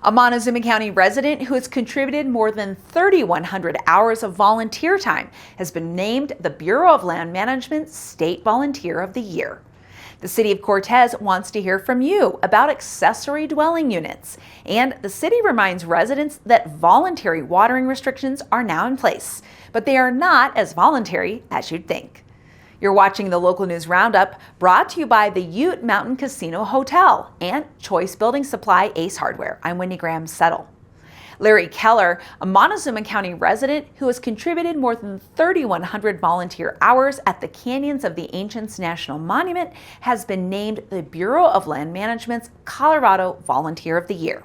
A Montezuma County resident who has contributed more than 3,100 hours of volunteer time has been named the Bureau of Land Management's State Volunteer of the Year. The City of Cortez wants to hear from you about accessory dwelling units, and the city reminds residents that voluntary watering restrictions are now in place, but they are not as voluntary as you'd think. You're watching the Local News Roundup, brought to you by the Ute Mountain Casino Hotel and Choice Building Supply Ace Hardware. I'm Wendy Graham Settle. Larry Keller, a Montezuma County resident who has contributed more than 3,100 volunteer hours at the Canyons of the Ancients National Monument, has been named the Bureau of Land Management's Colorado Volunteer of the Year.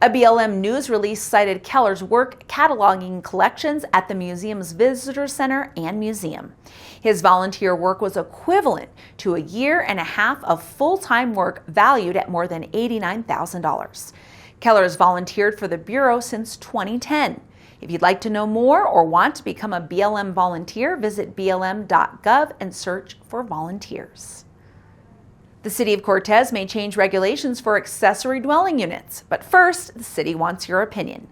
A BLM news release cited Keller's work cataloging collections at the museum's Visitor Center and museum. His volunteer work was equivalent to a year and a half of full-time work valued at more than $89,000. Keller has volunteered for the Bureau since 2010. If you'd like to know more or want to become a BLM volunteer, visit blm.gov and search for volunteers. The City of Cortez may change regulations for accessory dwelling units, but first, the city wants your opinion.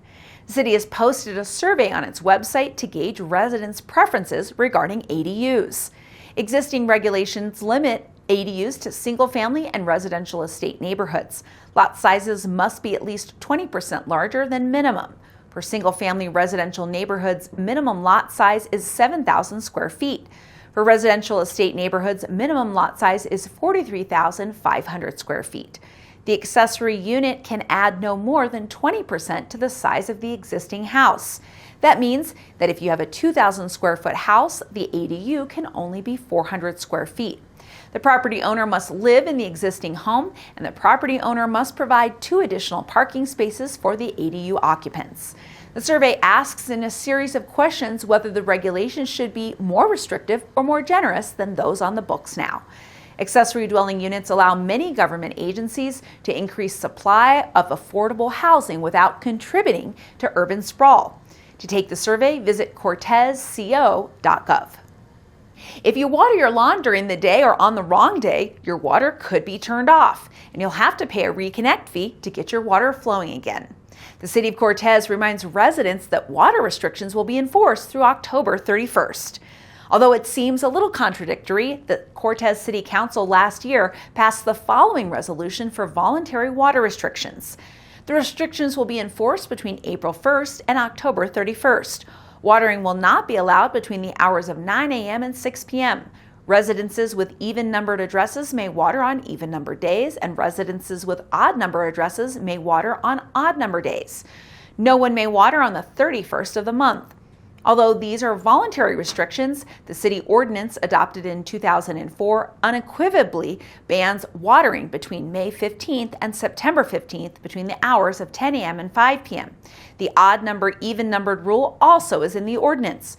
The city has posted a survey on its website to gauge residents' preferences regarding ADUs. Existing regulations limit ADUs to single-family and residential estate neighborhoods. Lot sizes must be at least 20% larger than minimum. For single-family residential neighborhoods, minimum lot size is 7,000 square feet. For residential estate neighborhoods, minimum lot size is 43,500 square feet. The accessory unit can add no more than 20% to the size of the existing house. That means that if you have a 2,000 square foot house, the ADU can only be 400 square feet. The property owner must live in the existing home, and the property owner must provide 2 additional parking spaces for the ADU occupants. The survey asks in a series of questions whether the regulations should be more restrictive or more generous than those on the books now. Accessory dwelling units allow many government agencies to increase supply of affordable housing without contributing to urban sprawl. To take the survey, visit cortezco.gov. If you water your lawn during the day or on the wrong day, your water could be turned off, and you'll have to pay a reconnect fee to get your water flowing again. The City of Cortez reminds residents that water restrictions will be enforced through October 31st. Although it seems a little contradictory, the Cortez City Council last year passed the following resolution for voluntary water restrictions. The restrictions will be enforced between April 1st and October 31st. Watering will not be allowed between the hours of 9 a.m. and 6 p.m. Residences with even-numbered addresses may water on even-numbered days, and residences with odd-number addresses may water on odd-number days. No one may water on the 31st of the month. Although these are voluntary restrictions, the city ordinance adopted in 2004 unequivocally bans watering between May 15th and September 15th between the hours of 10 a.m. and 5 p.m. The odd-numbered, even-numbered rule also is in the ordinance.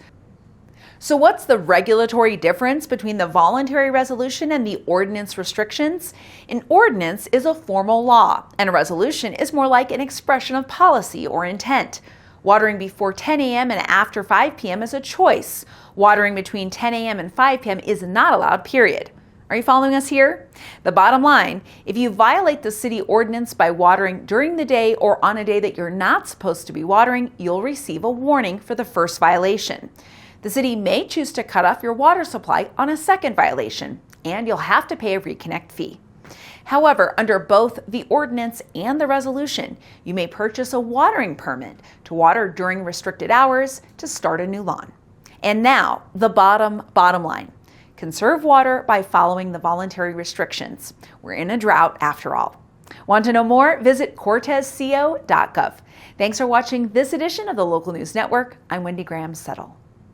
So what's the regulatory difference between the voluntary resolution and the ordinance restrictions? An ordinance is a formal law, and a resolution is more like an expression of policy or intent. Watering before 10 a.m. and after 5 p.m. is a choice. Watering between 10 a.m. and 5 p.m. is not allowed, period. Are you following us here? The bottom line, if you violate the city ordinance by watering during the day or on a day that you're not supposed to be watering, you'll receive a warning for the first violation. The city may choose to cut off your water supply on a second violation, and you'll have to pay a reconnect fee. However, under both the ordinance and the resolution, you may purchase a watering permit to water during restricted hours to start a new lawn. And now, the bottom line. Conserve water by following the voluntary restrictions. We're in a drought after all. Want to know more? Visit cortezco.gov. Thanks for watching this edition of the Local News Network. I'm Wendy Graham Settle.